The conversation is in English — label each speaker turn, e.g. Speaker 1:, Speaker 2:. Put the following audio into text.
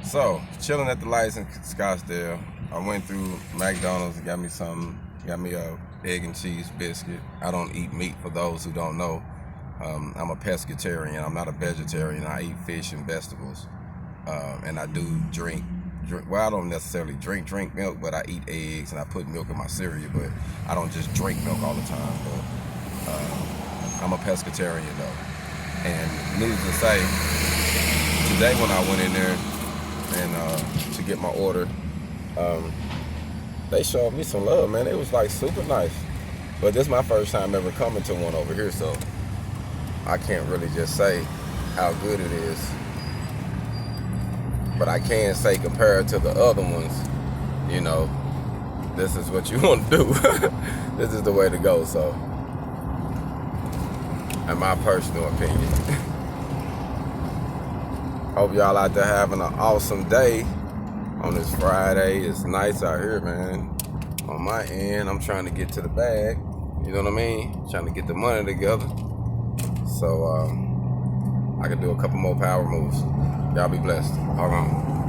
Speaker 1: So, chilling at the lights in Scottsdale. I went through McDonald's and got me something. Got me a egg and cheese biscuit. I don't eat meat, for those who don't know. I'm a pescatarian. I'm not a vegetarian. I eat fish and vegetables. And I do drink. Well, I don't necessarily drink milk, but I eat eggs and I put milk in my cereal. But I don't just drink milk all the time. But I'm a pescatarian though. And needless to say, today when I went in there and to get my order, they showed me some love, man. It was like super nice. But this is my first time ever coming to one over here, so I can't really just say how good it is. But I can say, compared to the other ones, you know, this is what you want to do. This is the way to go, so, in my personal opinion. Hope y'all out there having an awesome day on this Friday. It's nice out here, man. On my end, I'm trying to get to the bag. You know what I mean? Trying to get the money together. So, I can do a couple more power moves. Y'all be blessed. Hold on.